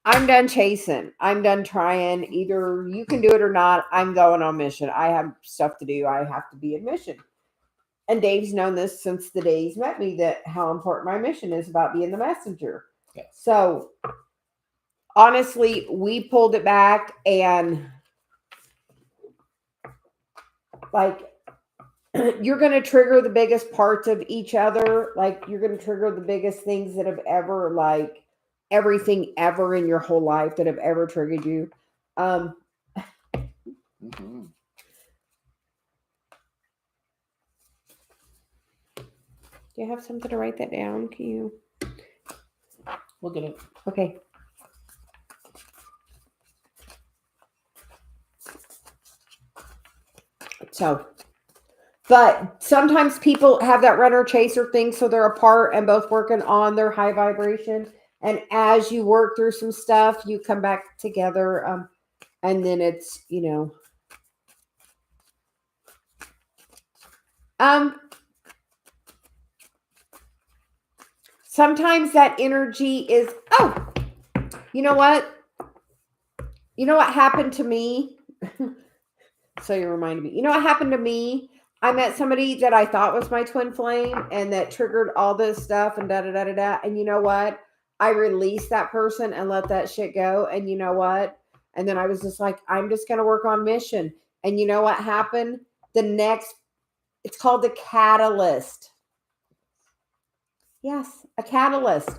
I'm done chasing. I'm done trying. Either you can do it or not. I'm going on mission. I have stuff to do. I have to be in mission. And Dave's known this since the day he's met me, that how important my mission is about being the messenger. Yes. So honestly, we pulled it back, and like, you're going to trigger the biggest parts of each other. Like, you're going to trigger the biggest things that have ever, like, everything ever in your whole life that have ever triggered you. Mm-hmm. Do you have something to write that down? Can you? We'll get it. Okay. So, but sometimes people have that runner chaser thing, so they're apart and both working on their high vibration. And as you work through some stuff, you come back together, and then it's, sometimes that energy is, you know what? You know what happened to me? So you reminded me. You know what happened to me? I met somebody that I thought was my twin flame, and that triggered all this stuff and da-da-da-da-da. And you know what? I released that person and let that shit go. And you know what? And then I was just like, I'm just going to work on mission. And you know what happened? It's called the catalyst. Yes, a catalyst.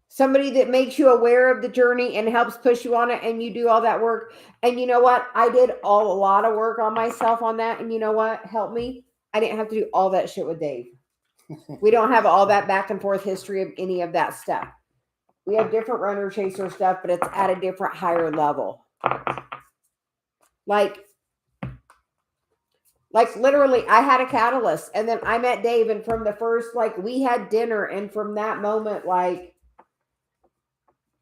Somebody that makes you aware of the journey and helps push you on it, and you do all that work. And you know what? I did a lot of work on myself on that. And you know what? Help me. I didn't have to do all that shit with Dave. We don't have all that back and forth history of any of that stuff. We have different runner chaser stuff, but it's at a different higher level. Like literally, I had a catalyst, and then I met Dave, and from the first, like, we had dinner, and from that moment, like,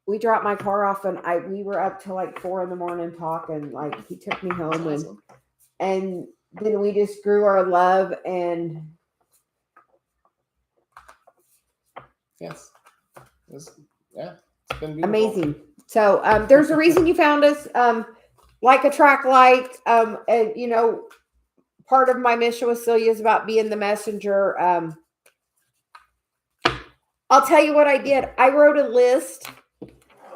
we dropped my car off, and we were up till like 4 a.m. talking. Like, he took me home. That's awesome. And then we just grew our love. And yes, it's been beautiful. Amazing. So there's a reason you found us. Like attract like, and part of my mission with Celia is about being the messenger. I'll tell you what I did. I wrote a list.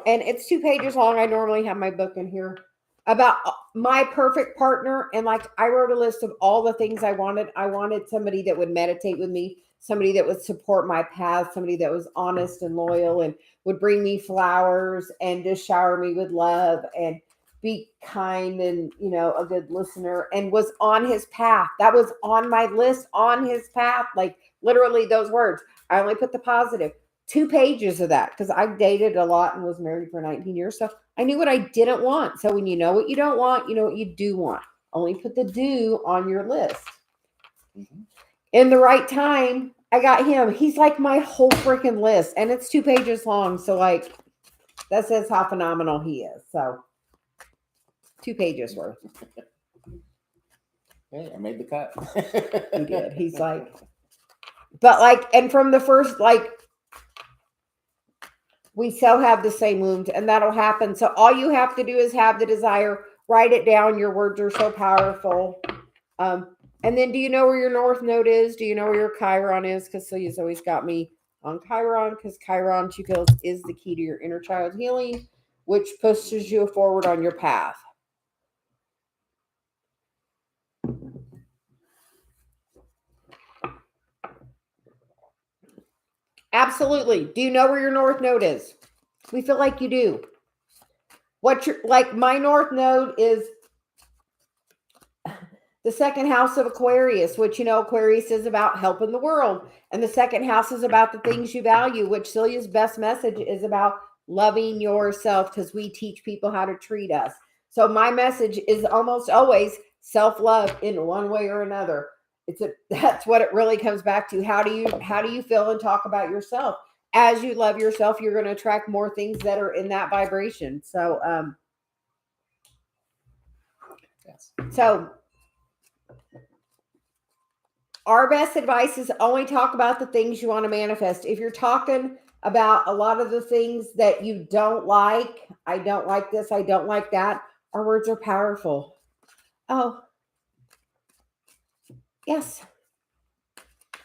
And it's 2 pages long. I normally have my book in here about my perfect partner. And like, I wrote a list of all the things I wanted. I wanted somebody that would meditate with me, somebody that would support my path, somebody that was honest and loyal and would bring me flowers and just shower me with love and be kind and, a good listener, and was on his path. That was on my list, on his path. Like, literally those words. I only put the positive. 2 pages of that, because I've dated a lot and was married for 19 years. So I knew what I didn't want. So when you know what you don't want, you know what you do want. Only put the do on your list. Mm-hmm. In the right time, I got him. He's like my whole freaking list. And it's 2 pages long. So like, that says how phenomenal he is. So 2 pages worth. Hey, I made the cut. He did. He's like, but like, and from the first, like, we so have the same wounds, and that'll happen. So all you have to do is have the desire, write it down. Your words are so powerful. And then, do you know where your North Node is? Do you know where your Chiron is? Because Celia's always got me on Chiron, because Chiron, she feels, is the key to your inner child healing, which pushes you forward on your path. Absolutely. Do you know where your North Node is? We feel like you do. My North Node is the 2nd house of Aquarius, which, Aquarius is about helping the world. And the 2nd house is about the things you value, which Celia's best message is about loving yourself, because we teach people how to treat us. So my message is almost always self-love in one way or another. That's what it really comes back to. How do you feel and talk about yourself? as you love yourself, you're going to attract more things that are in that vibration. So, Yes. so our best advice is only talk about the things you want to manifest. If you're talking about a lot of the things that you don't like, I don't like this, I don't like that, our words are powerful. Oh, yes.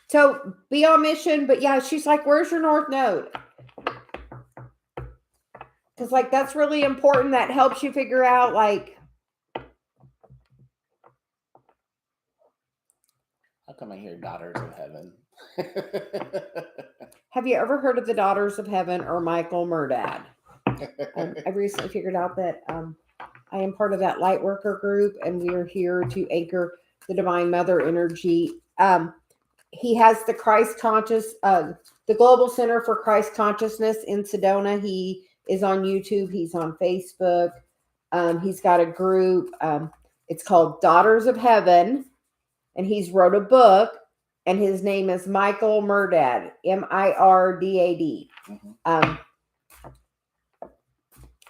So be on mission, but yeah, she's like, where's your North Node? Because like, that's really important. That helps you figure out like, how come I hear daughters of heaven? have you ever heard of the Daughters of Heaven or Michael Murdad? I recently figured out that I am part of that light worker group, and we are here to anchor the Divine Mother energy. He has the Christ Conscious, the Global Center for Christ Consciousness in Sedona. He is on YouTube. He's on Facebook. He's got a group. It's called Daughters of Heaven, and he's wrote a book, and his name is Michael Murdad, Mirdad.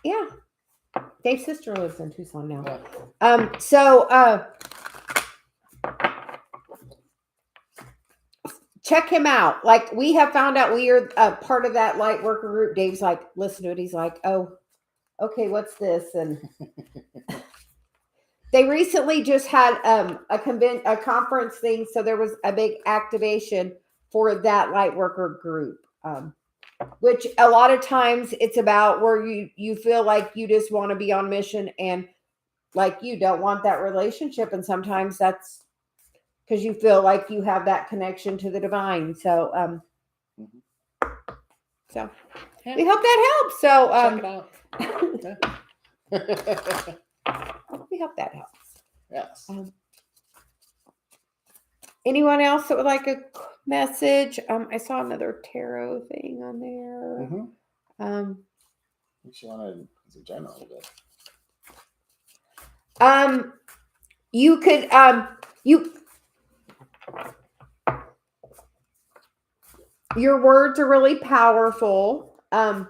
Yeah. Dave's sister lives in Tucson now. So check him out. Like, we have found out we are part of that light worker group. Dave's like, listen to it. He's like, oh, okay, what's this? And they recently just had a conference thing. So there was a big activation for that light worker group. Which a lot of times it's about where you feel like you just want to be on mission and like you don't want that relationship. And sometimes that's because you feel like you have that connection to the divine. So, so yeah. We hope that helps. So, check it out. We hope that helps. Yes. Anyone else that would like a message? I saw another tarot thing on there. She wanted a general bit. You could your words are really powerful. So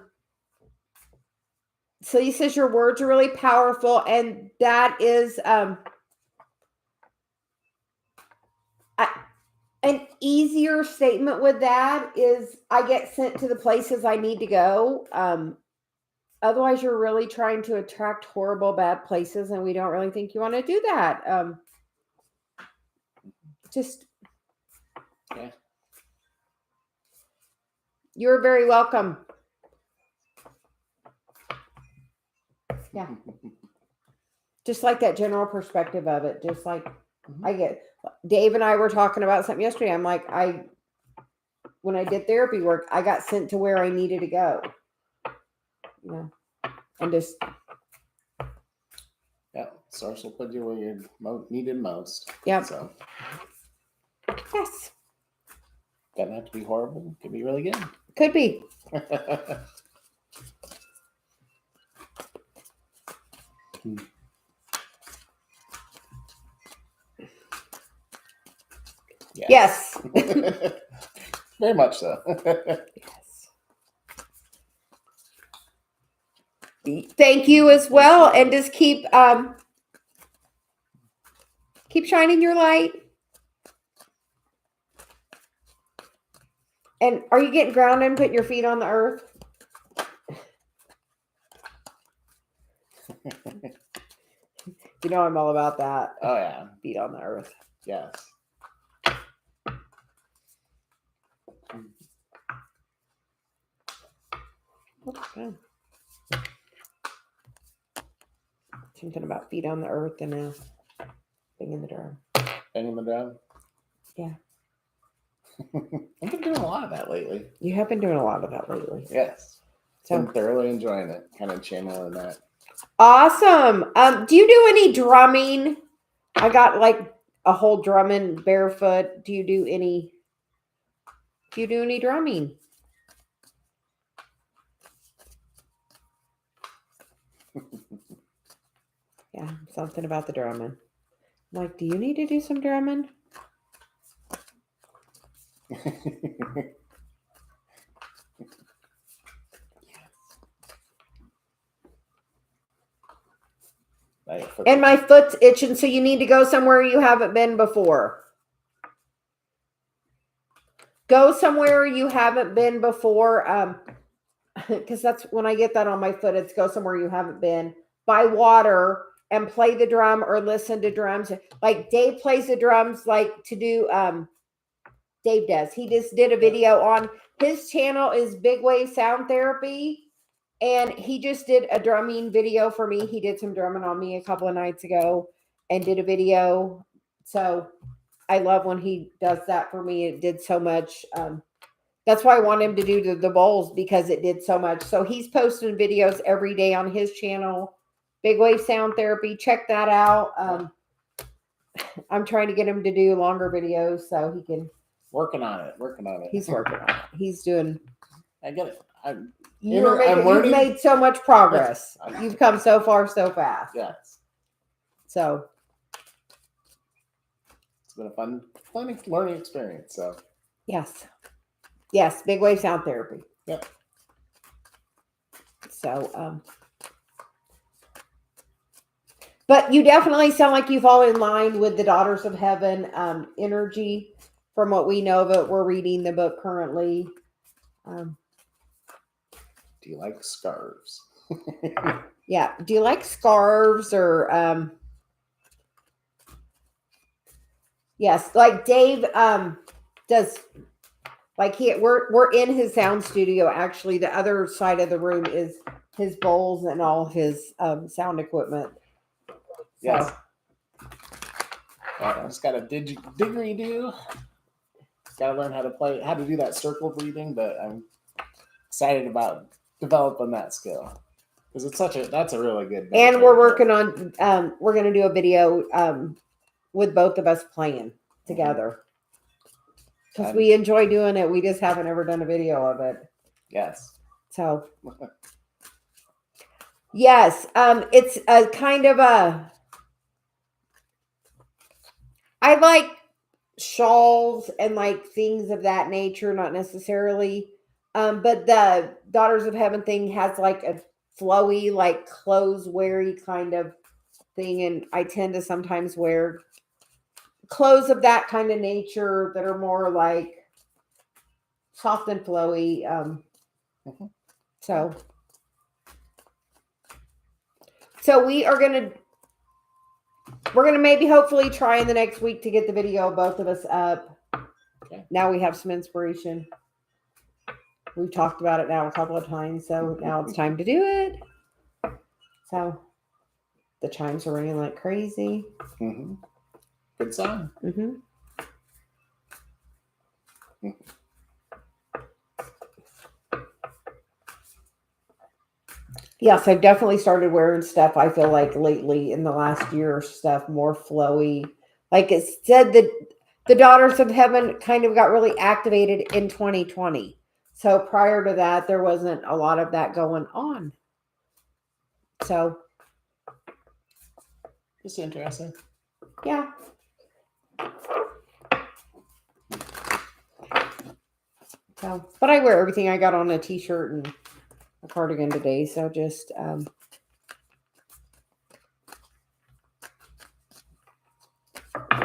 he says your words are really powerful, and that is an easier statement with that is I get sent to the places I need to go. Otherwise, you're really trying to attract horrible, bad places, and we don't really think you want to do that. Just, yeah. You're very welcome. Yeah. Just like that general perspective of it. Just like I get, Dave and I were talking about something yesterday. I'm like, when I did therapy work, I got sent to where I needed to go. You know, and just. Yeah, source will put you where you're needed most. Yeah. So. Yes. Doesn't have to be horrible. Could be really good. Could be. Yes. Very much so. Yes. Thank you as well, and just keep shining your light. And are you getting grounded and putting your feet on the earth? You know I'm all about that. Oh yeah, feet on the earth. Yes. Okay. Something about feet on the earth and a thing in the drum. Thing in the drum? Yeah. I've been doing a lot of that lately. You have been doing a lot of that lately. Yes. So I'm thoroughly enjoying it. Kind of channeling that. Awesome. Do you do any drumming? I got like a whole drumming barefoot. Do you do any drumming? Yeah, something about the drumming. I'm like, do you need to do some drumming? And my foot's itching, so you need to go somewhere you haven't been before. Go somewhere you haven't been before. Because that's when I get that on my foot, it's go somewhere you haven't been. By water and play the drum or listen to drums. Like Dave plays the drums like to do Dave does. He just did a video on his channel is Big Wave Sound Therapy. And he just did a drumming video for me. He did some drumming on me a couple of nights ago and did a video. So I love when he does that for me. It did so much. That's why I want him to do the bowls, because it did so much. So he's posting videos every day on his channel, Big Wave Sound Therapy. Check that out. I'm trying to get him to do longer videos so he can. Working on it. He's working on it. He's doing. I get it. You've made so much progress. Yes. You've come so far so fast. Yes. So. It's been a fun learning experience. So. Yes. Yes. Big Wave Sound Therapy. Yep. So, but you definitely sound like you fall in line with the Daughters of Heaven energy. From what we know of it, we're reading the book currently. Do you like scarves? Yeah. Do you like scarves or yes, like Dave does. Like we're in his sound studio. Actually, the other side of the room is his bowls and all his sound equipment. Yes. I just got a didgeridoo. Got to learn how to do that circle breathing, but I'm excited about developing that skill because that's a really good. And we're working on. We're going to do a video with both of us playing together because we enjoy doing it. We just haven't ever done a video of it. Yes. So. Yes, it's a kind of a. I like shawls and like things of that nature, not necessarily. But the Daughters of Heaven thing has like a flowy, like clothes weary kind of thing. And I tend to sometimes wear clothes of that kind of nature that are more like soft and flowy. So we're going to maybe hopefully try in the next week to get the video of both of us up. Okay. Now we have some inspiration. We've talked about it now a couple of times, so now it's time to do it. So the chimes are ringing like crazy. Mm-hmm. Good sign. Mm-hmm. Yes, I've definitely started wearing stuff, I feel like lately in the last year, stuff more flowy. Like it said that the Daughters of Heaven kind of got really activated in 2020. So prior to that, there wasn't a lot of that going on. So. It's interesting. Yeah. So, but I wear everything. I got on a t-shirt and a cardigan today, so just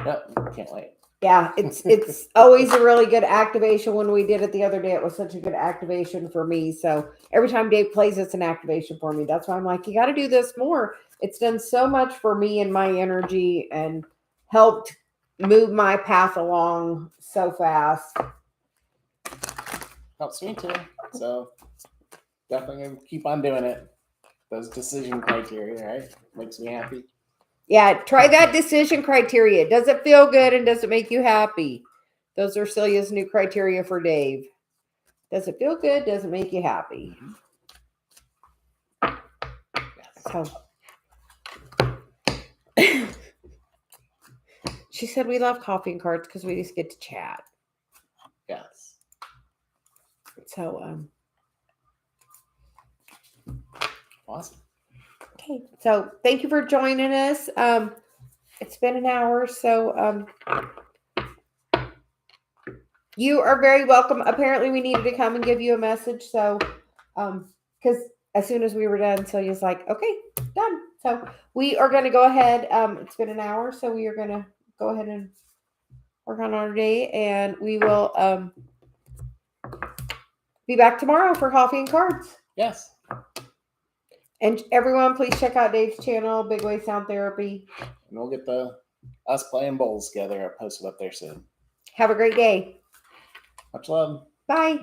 Yep, can't wait. Yeah, it's always a really good activation. When we did it the other day, it was such a good activation for me. So every time Dave plays, it's an activation for me. That's why I'm like, you got to do this more. It's done so much for me and my energy and helped move my path along so fast. Helps me too. So definitely gonna keep on doing it. Those decision criteria, right? Makes me happy. Yeah, try that decision criteria. Does it feel good and does it make you happy? Those are Celia's new criteria for Dave. Does it feel good? Does it make you happy? So she said we love coffee and cards because we just get to chat. Yes. So awesome. Okay, so thank you for joining us. It's been an hour, so you are very welcome. Apparently, we needed to come and give you a message, so because as soon as we were done, Celia's like, "Okay, done." So we are going to go ahead. It's been an hour, so we are going to go ahead and work on our day, and we will be back tomorrow for coffee and cards. Yes. And everyone, please check out Dave's channel, Big Way Sound Therapy. And we'll get us playing bowls together. I'll post it up there soon. Have a great day. Much love. Bye.